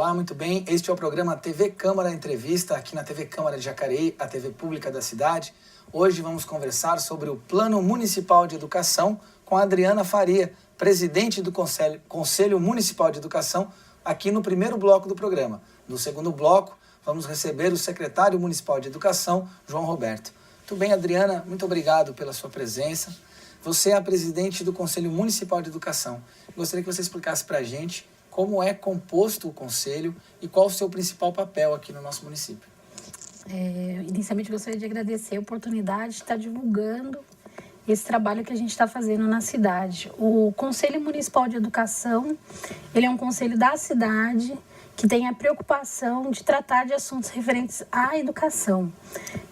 Olá, muito bem. Este é o programa TV Câmara Entrevista, aqui na TV Câmara de Jacareí, a TV pública da cidade. Hoje vamos conversar sobre o Plano Municipal de Educação com a Adriana Faria, presidente do Conselho Municipal de Educação, aqui no primeiro bloco do programa. No segundo bloco, vamos receber o secretário municipal de Educação, João Roberto. Muito bem, Adriana, muito obrigado pela sua presença. Você é a presidente do Conselho Municipal de Educação. Gostaria que você explicasse para a gente como é composto o Conselho e qual o seu principal papel aqui no nosso município. Inicialmente, gostaria de agradecer a oportunidade de estar divulgando esse trabalho que a gente está fazendo na cidade. O Conselho Municipal de Educação, ele é um conselho da cidade que tem a preocupação de tratar de assuntos referentes à educação.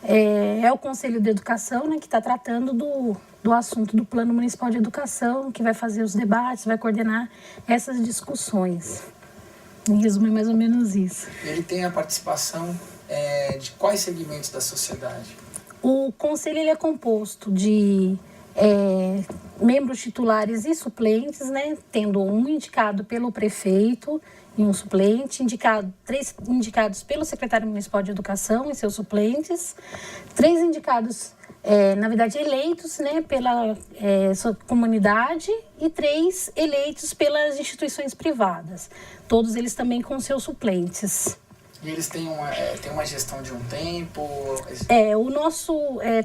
É o Conselho de Educação, né, que está tratando do assunto do Plano Municipal de Educação, que vai fazer os debates, vai coordenar essas discussões. Em resumo, é mais ou menos isso. Ele tem a participação de quais segmentos da sociedade? O Conselho ele é composto de membros titulares e suplentes, né, tendo um indicado pelo prefeito e um suplente, três indicados pelo secretário municipal de Educação e seus suplentes, 3 indicados, na verdade, eleitos, né, pela sua comunidade e 3 eleitos pelas instituições privadas, todos eles também com seus suplentes. E eles têm uma gestão de um tempo? O nosso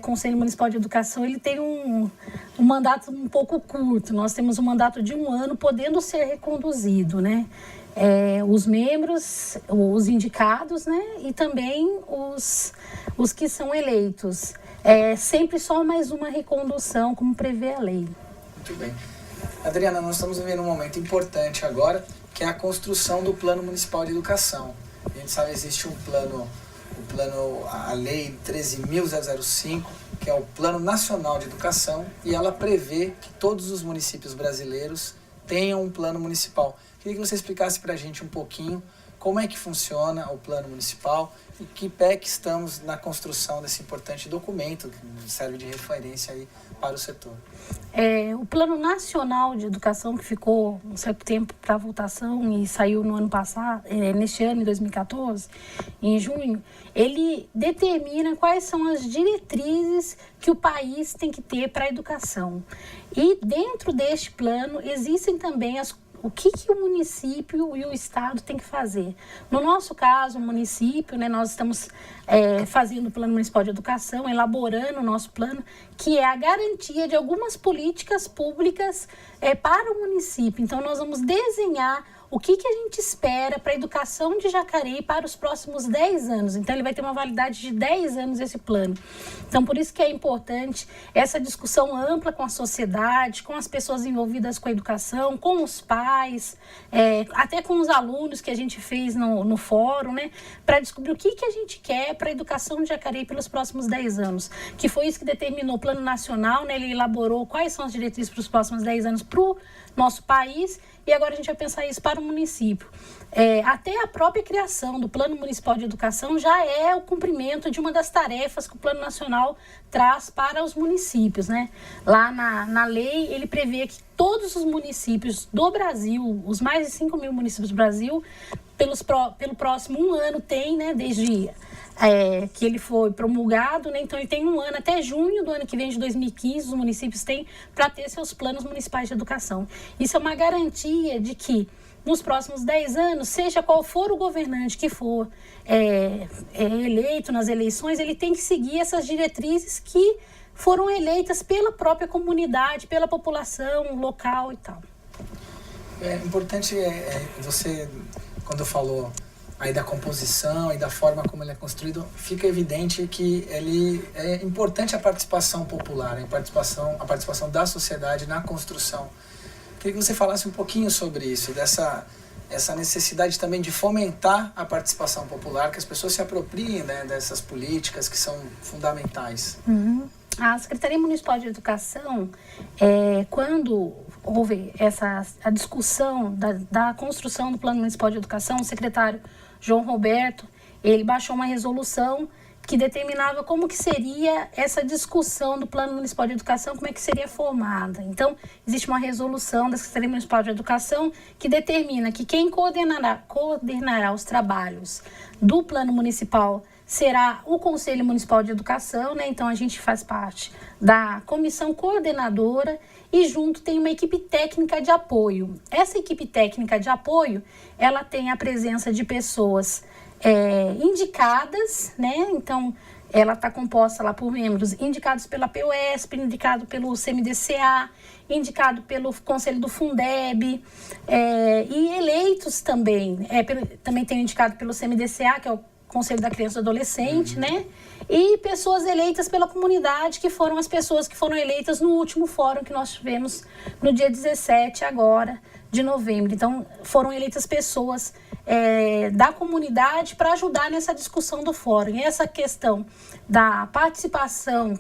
Conselho Municipal de Educação ele tem um mandato um pouco curto. Nós temos um mandato de 1 ano, podendo ser reconduzido, né? Os membros, os indicados, né? E também os que são eleitos. Sempre só mais uma recondução, como prevê a lei. Muito bem. Adriana, nós estamos vivendo um momento importante agora, que é a construção do Plano Municipal de Educação. A gente sabe que existe a Lei 13.005, que é o Plano Nacional de Educação, e ela prevê que todos os municípios brasileiros tenham um plano municipal. Queria que você explicasse para a gente um pouquinho como é que funciona o plano municipal e que pé que estamos na construção desse importante documento que serve de referência aí para o setor. O Plano Nacional de Educação, que ficou um certo tempo para votação e saiu no ano passado, neste ano, em 2014, em junho, ele determina quais são as diretrizes que o país tem que ter para a educação. E dentro deste plano existem também o que o município e o estado tem que fazer. No nosso caso, o município, né, nós estamos fazendo o Plano Municipal de Educação, elaborando o nosso plano, que é a garantia de algumas políticas públicas para o município. Então, nós vamos desenhar o que a gente espera para a educação de Jacareí para os próximos 10 anos. Então, ele vai ter uma validade de 10 anos esse plano. Então, por isso que é importante essa discussão ampla com a sociedade, com as pessoas envolvidas com a educação, com os pais, até com os alunos que a gente fez no fórum, né, para descobrir o que a gente quer para a educação de Jacareí pelos próximos 10 anos. Que foi isso que determinou o Plano Nacional, né, ele elaborou quais são as diretrizes para os próximos 10 anos para o nosso país. E agora a gente vai pensar isso para o município. Até a própria criação do Plano Municipal de Educação já é o cumprimento de uma das tarefas que o Plano Nacional traz para os municípios, né? Lá na lei, ele prevê que todos os municípios do Brasil, os mais de 5.000 municípios do Brasil, pelo próximo 1 ano tem, né, desde que ele foi promulgado, né? Então ele tem 1 ano, até junho do ano que vem, de 2015, os municípios têm para ter seus planos municipais de educação. Isso é uma garantia de que nos próximos 10 anos, seja qual for o governante que for eleito nas eleições, ele tem que seguir essas diretrizes que foram eleitas pela própria comunidade, pela população local e tal. É importante você, quando falou aí da composição e da forma como ele é construído, fica evidente que ele é importante a participação popular, a participação da sociedade na construção. Queria que você falasse um pouquinho sobre isso, essa necessidade também de fomentar a participação popular, que as pessoas se apropriem, né, dessas políticas que são fundamentais. Uhum. A Secretaria Municipal de Educação, quando houve a discussão da construção do Plano Municipal de Educação, o secretário João Roberto, ele baixou uma resolução que determinava como que seria essa discussão do Plano Municipal de Educação, como é que seria formada. Então, existe uma resolução da Secretaria Municipal de Educação que determina que quem coordenará os trabalhos do Plano Municipal será o Conselho Municipal de Educação, né? Então, a gente faz parte da comissão coordenadora e junto tem uma equipe técnica de apoio. Essa equipe técnica de apoio, ela tem a presença de pessoas indicadas, né? Então, ela está composta lá por membros indicados pela PUESP, indicado pelo CMDCA, indicado pelo Conselho do Fundeb, e eleitos também. Também tem indicado pelo CMDCA, que é o Conselho da Criança e do Adolescente, né? E pessoas eleitas pela comunidade, que foram as pessoas que foram eleitas no último fórum que nós tivemos no dia 17 agora de novembro. Então, foram eleitas pessoas da comunidade para ajudar nessa discussão do fórum. E essa questão da participação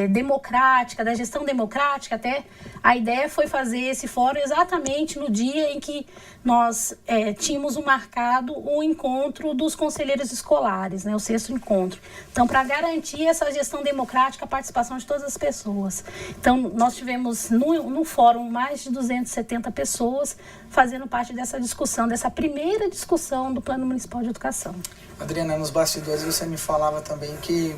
democrática, da gestão democrática, até a ideia foi fazer esse fórum exatamente no dia em que nós tínhamos marcado o encontro dos conselheiros escolares, né, o 6º encontro. Então, para garantir essa gestão democrática, a participação de todas as pessoas. Então, nós tivemos no fórum mais de 270 pessoas fazendo parte dessa discussão, dessa primeira discussão do Plano Municipal de Educação. Adriana, nos bastidores você me falava também que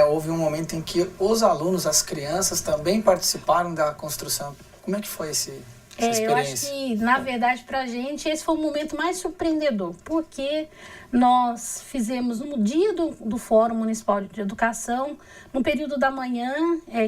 houve um momento em que os alunos, as crianças, também participaram da construção. Como é que foi essa experiência? Eu acho que, na verdade, para a gente, esse foi o momento mais surpreendedor, porque nós fizemos no dia do Fórum Municipal de Educação, no período da manhã,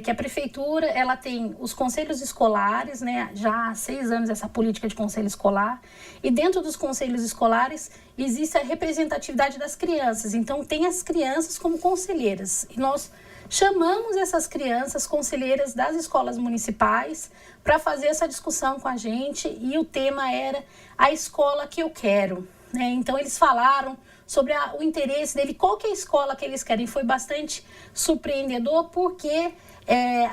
que a Prefeitura ela tem os conselhos escolares, né, já há 6 anos essa política de conselho escolar, e dentro dos conselhos escolares existe a representatividade das crianças, então tem as crianças como conselheiras, e nós chamamos essas crianças conselheiras das escolas municipais para fazer essa discussão com a gente, e o tema era a escola que eu quero. Então, eles falaram sobre o interesse dele, qual que é a escola que eles querem. Foi bastante surpreendedor, porque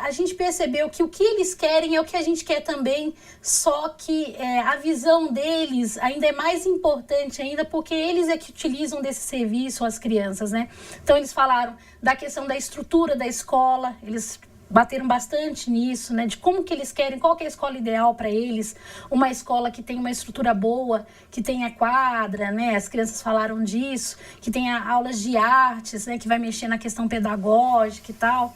a gente percebeu que o que eles querem é o que a gente quer também, só que a visão deles ainda é mais importante ainda, porque eles é que utilizam desse serviço as crianças, né? Então, eles falaram da questão da estrutura da escola, eles bateram bastante nisso, né, de como que eles querem, qual que é a escola ideal para eles, uma escola que tem uma estrutura boa, que tenha quadra, né, as crianças falaram disso, que tenha aulas de artes, né, que vai mexer na questão pedagógica e tal,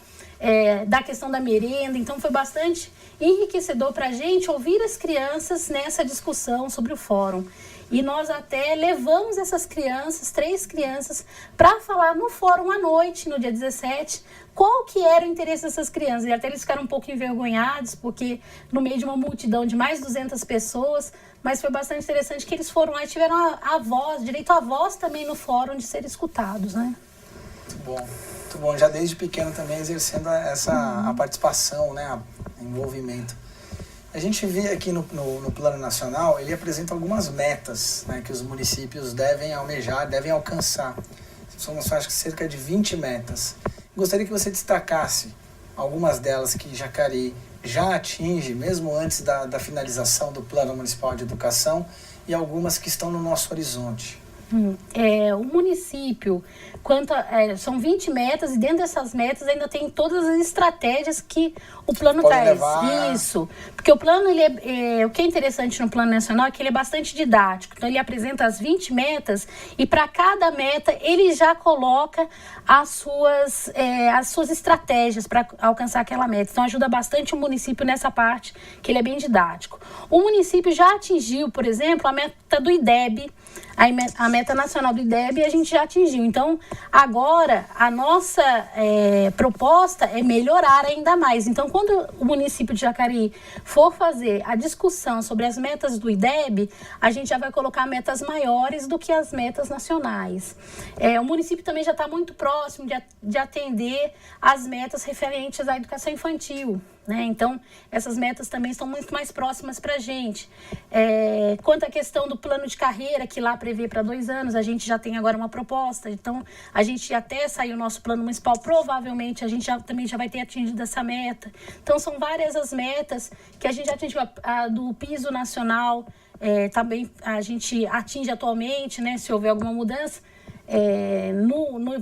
da questão da merenda. Então foi bastante enriquecedor para a gente ouvir as crianças nessa discussão sobre o fórum. E nós até levamos essas crianças, 3 crianças, para falar no fórum à noite, no dia 17, qual que era o interesse dessas crianças. E até eles ficaram um pouco envergonhados, porque no meio de uma multidão de mais de 200 pessoas, mas foi bastante interessante que eles foram lá e tiveram a voz, direito à voz também no fórum de ser escutados, né? Muito bom. Já desde pequeno também exercendo a participação, né, o envolvimento. A gente vê aqui no Plano Nacional, ele apresenta algumas metas, né, que os municípios devem almejar, devem alcançar. Somos, acho que, cerca de 20 metas. Gostaria que você destacasse algumas delas que Jacareí já atinge, mesmo antes da finalização do Plano Municipal de Educação, e algumas que estão no nosso horizonte. O município, são 20 metas, e dentro dessas metas ainda tem todas as estratégias que o plano traz. Levar... Isso, porque o plano, o que é interessante no Plano Nacional é que ele é bastante didático. Então, ele apresenta as 20 metas e para cada meta ele já coloca as suas estratégias para alcançar aquela meta. Então, ajuda bastante o município nessa parte, que ele é bem didático. O município já atingiu, por exemplo, a meta do IDEB, a meta nacional do IDEB a gente já atingiu. Então, agora, a nossa proposta é melhorar ainda mais. Então, quando o município de Jacareí for fazer a discussão sobre as metas do IDEB, a gente já vai colocar metas maiores do que as metas nacionais. O município também já está muito próximo de atender as metas referentes à educação infantil, né? Então, essas metas também estão muito mais próximas para a gente. Quanto à questão do plano de carreira, que lá prevê para 2 anos, a gente já tem agora uma proposta. Então, a gente até saiu o nosso plano municipal, provavelmente a gente também já vai ter atingido essa meta. Então, são várias as metas que a gente já atingiu. A do piso nacional, também a gente atinge atualmente, né, se houver alguma mudança.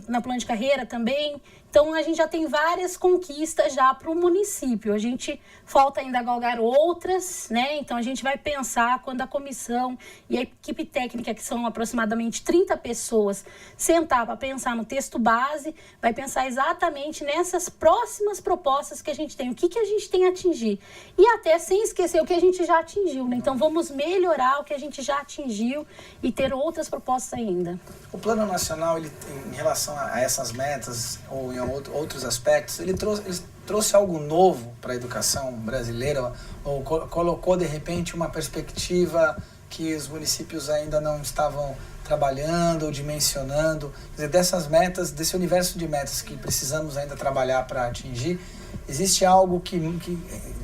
na plano de carreira também. Então, a gente já tem várias conquistas já para o município. A gente falta ainda galgar outras, né? Então, a gente vai pensar quando a comissão e a equipe técnica, que são aproximadamente 30 pessoas, sentar para pensar no texto base, vai pensar exatamente nessas próximas propostas que a gente tem. O que a gente tem a atingir. E até sem esquecer o que a gente já atingiu, né? Então, vamos melhorar o que a gente já atingiu e ter outras propostas ainda. O Plano Nacional, ele, em relação a essas metas ou em outros aspectos, ele trouxe algo novo para a educação brasileira ou colocou, de repente, uma perspectiva que os municípios ainda não estavam trabalhando ou dimensionando? Quer dizer, dessas metas, desse universo de metas que precisamos ainda trabalhar para atingir, existe algo que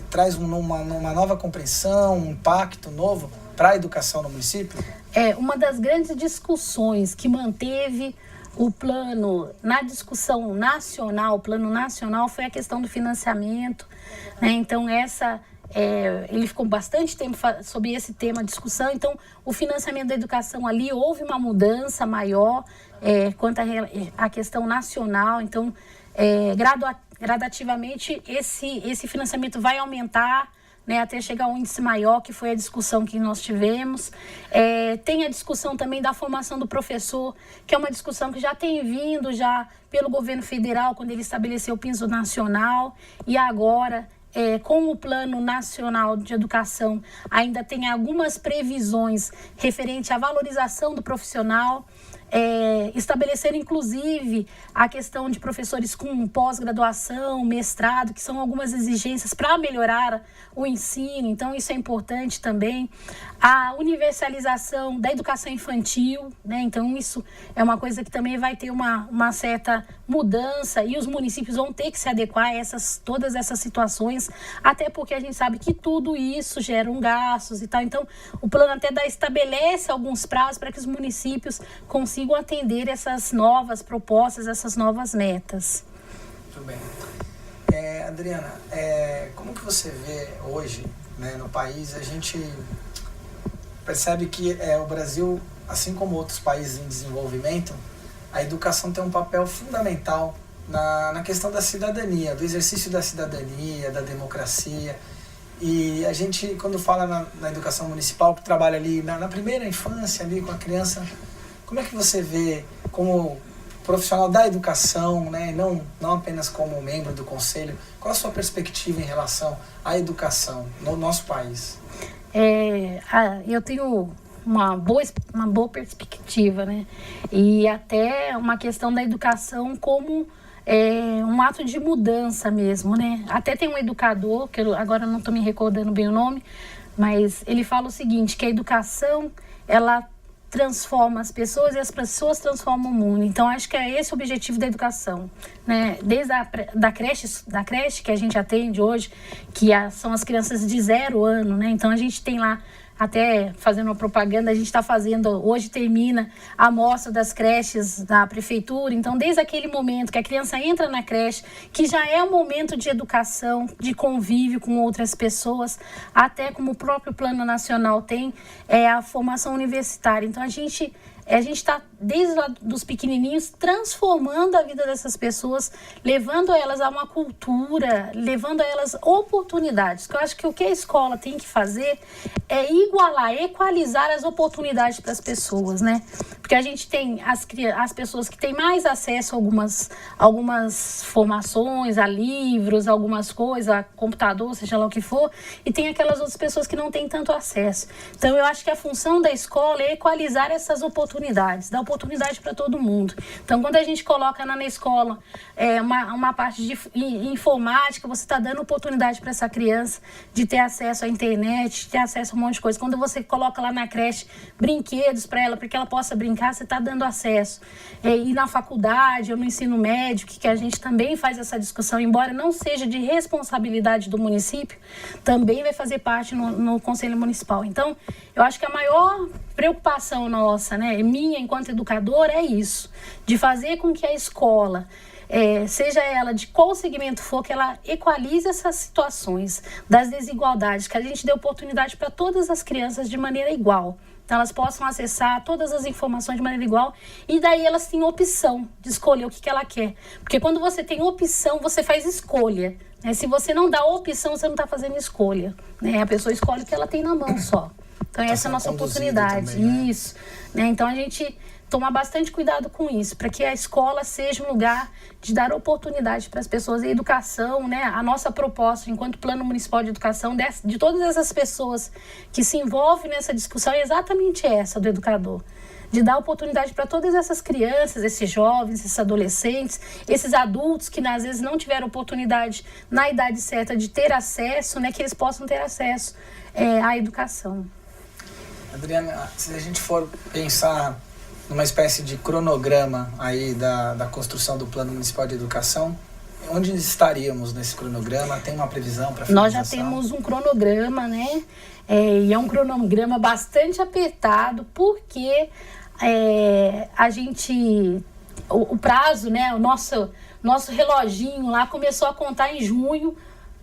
traz uma nova compreensão, um impacto novo para a educação no município? Uma das grandes discussões que manteve o plano na discussão nacional, o plano nacional, foi a questão do financiamento, né? Então, ele ficou bastante tempo sobre esse tema de discussão. Então, o financiamento da educação ali, houve uma mudança maior quanto à questão nacional. Então, gradativamente, esse financiamento vai aumentar, né, até chegar a um índice maior, que foi a discussão que nós tivemos. Tem a discussão também da formação do professor, que é uma discussão que já tem vindo já pelo governo federal, quando ele estabeleceu o piso nacional, e agora, com o Plano Nacional de Educação, ainda tem algumas previsões referentes à valorização do profissional, estabelecer inclusive a questão de professores com pós-graduação, mestrado, que são algumas exigências para melhorar o ensino. Então, isso é importante também. A universalização da educação infantil, né? Então, isso é uma coisa que também vai ter uma certa mudança, e os municípios vão ter que se adequar a todas essas situações, até porque a gente sabe que tudo isso gera gastos e tal. Então, o plano até estabelece alguns prazos para que os municípios consigam atender essas novas propostas, essas novas metas. Muito bem. Adriana, como que você vê hoje, né, no país? A gente percebe que o Brasil, assim como outros países em desenvolvimento, a educação tem um papel fundamental na questão da cidadania, do exercício da cidadania, da democracia. E a gente, quando fala na educação municipal, que trabalha ali na primeira infância, ali com a criança, como é que você vê como profissional da educação, né, não apenas como membro do conselho, qual a sua perspectiva em relação à educação no nosso país? Eu tenho uma boa perspectiva, né? E até uma questão da educação como um ato de mudança mesmo, né? Até tem um educador, que agora não estou me recordando bem o nome, mas ele fala o seguinte, que a educação, ela transforma as pessoas e as pessoas transformam o mundo. Então, acho que é esse o objetivo da educação, né? Desde da creche que a gente atende hoje, que são as crianças de 0 ano, né? Então, a gente tem lá, até fazendo uma propaganda, a gente está fazendo, hoje termina a amostra das creches da prefeitura. Então, desde aquele momento que a criança entra na creche, que já é um momento de educação, de convívio com outras pessoas, até como o próprio Plano Nacional tem, a formação universitária. Então, a gente está, desde lá dos pequenininhos, transformando a vida dessas pessoas, levando elas a uma cultura, levando a elas oportunidades. Eu acho que o que a escola tem que fazer é equalizar as oportunidades para as pessoas, né? Porque a gente tem as pessoas que têm mais acesso a algumas formações, a livros, algumas coisas, a computador, seja lá o que for, e tem aquelas outras pessoas que não têm tanto acesso. Então, eu acho que a função da escola é equalizar essas oportunidades, dar oportunidade para todo mundo. Então, quando a gente coloca na escola uma parte de informática, você está dando oportunidade para essa criança de ter acesso à internet, de ter acesso a um monte de coisa. Quando você coloca lá na creche brinquedos para ela, para que ela possa brincar, você está dando acesso. E na faculdade ou no ensino médio, que a gente também faz essa discussão, embora não seja de responsabilidade do município, também vai fazer parte no Conselho Municipal. Então, eu acho que a maior preocupação nossa, né, minha enquanto educadora, é isso, de fazer com que a escola seja ela de qual segmento for, que ela equalize essas situações das desigualdades, que a gente dê oportunidade para todas as crianças de maneira igual. Então, elas possam acessar todas as informações de maneira igual e daí elas têm opção de escolher o que ela quer. Porque quando você tem opção, você faz escolha. Né? Se você não dá opção, você não está fazendo escolha. Né? A pessoa escolhe o que ela tem na mão só. Então, essa é a nossa oportunidade. Também, né? Isso. Né? Então, a gente tomar bastante cuidado com isso, para que a escola seja um lugar de dar oportunidade para as pessoas. E a educação, né, a nossa proposta enquanto Plano Municipal de Educação, de todas essas pessoas que se envolvem nessa discussão, é exatamente essa do educador. De dar oportunidade para todas essas crianças, esses jovens, esses adolescentes, esses adultos que às vezes não tiveram oportunidade na idade certa de ter acesso, né, que eles possam ter acesso à educação. Adriana, se a gente for pensar numa espécie de cronograma aí da construção do Plano Municipal de Educação, onde estaríamos nesse cronograma? Tem uma previsão para finalização? Nós já temos um cronograma, né? E é um cronograma bastante apertado, porque a gente... O prazo, né? O nosso reloginho lá começou a contar em junho,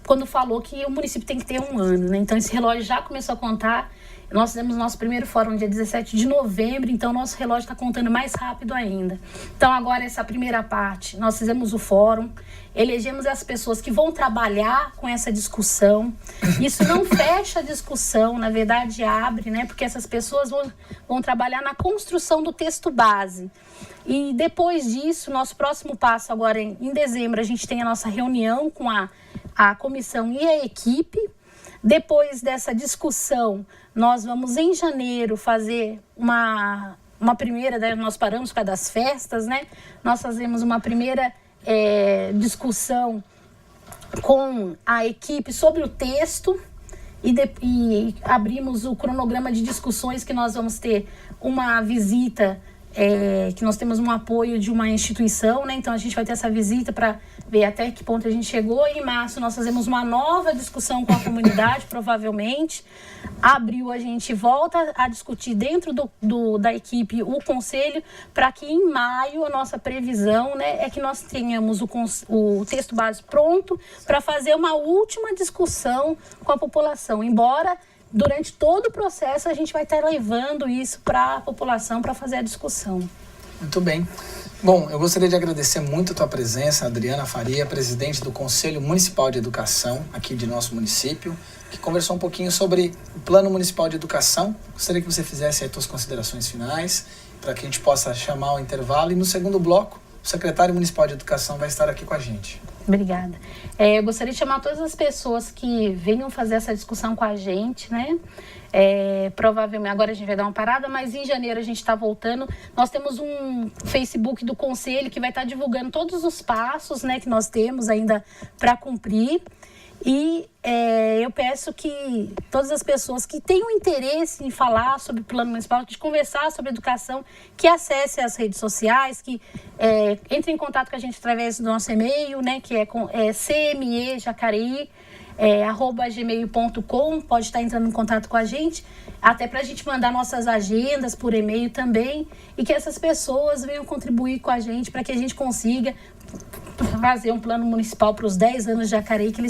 quando falou que o município tem que ter 1 ano, né? Então, esse relógio já começou a contar. Nós fizemos nosso primeiro fórum no dia 17 de novembro, então nosso relógio está contando mais rápido ainda. Então, agora, essa primeira parte, nós fizemos o fórum, elegemos as pessoas que vão trabalhar com essa discussão. Isso não fecha a discussão, na verdade, abre, né? Porque essas pessoas vão trabalhar na construção do texto base. E depois disso, nosso próximo passo agora, em dezembro, a gente tem a nossa reunião com a comissão e a equipe. Depois dessa discussão, nós vamos em janeiro fazer uma primeira, né, nós paramos por causa das festas, né? Nós fazemos uma primeira discussão com a equipe sobre o texto e abrimos o cronograma de discussões, que nós vamos ter uma visita, que nós temos um apoio de uma instituição, né? Então a gente vai ter essa visita para ver até que ponto a gente chegou. Em março nós fazemos uma nova discussão com a comunidade, provavelmente. Abril a gente volta a discutir dentro da equipe o conselho, para que em maio a nossa previsão, né, é que nós tenhamos o texto base pronto para fazer uma última discussão com a população. Embora durante todo o processo a gente vai estar levando isso para a população para fazer a discussão. Muito bem. Bom, eu gostaria de agradecer muito a tua presença, Adriana Faria, presidente do Conselho Municipal de Educação aqui de nosso município, que conversou um pouquinho sobre o Plano Municipal de Educação. Gostaria que você fizesse aí tuas considerações finais, para que a gente possa chamar o intervalo. E no segundo bloco, o secretário municipal de Educação vai estar aqui com a gente. Obrigada. Eu gostaria de chamar todas as pessoas que venham fazer essa discussão com a gente, né? Provavelmente agora a gente vai dar uma parada, mas em janeiro a gente está voltando. Nós temos um Facebook do Conselho que vai estar divulgando todos os passos, né, que nós temos ainda para cumprir. E eu peço que todas as pessoas que tenham interesse em falar sobre o Plano Municipal, de conversar sobre educação, que acessem as redes sociais, que entrem em contato com a gente através do nosso e-mail, né, que é cmejacareí@gmail.com. Pode estar entrando em contato com a gente, até para a gente mandar nossas agendas por e-mail também, e que essas pessoas venham contribuir com a gente para que a gente consiga fazer um plano municipal para os 10 anos de Jacareí, que ele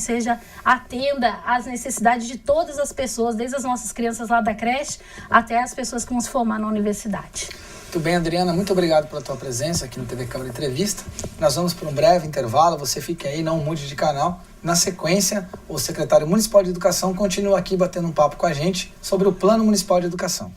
atenda às necessidades de todas as pessoas, desde as nossas crianças lá da creche até as pessoas que vão se formar na universidade. Muito bem, Adriana, muito obrigado pela tua presença aqui no TV Câmara Entrevista. Nós vamos para um breve intervalo, você fique aí, não mude de canal. Na sequência, o secretário municipal de Educação continua aqui batendo um papo com a gente sobre o Plano Municipal de Educação.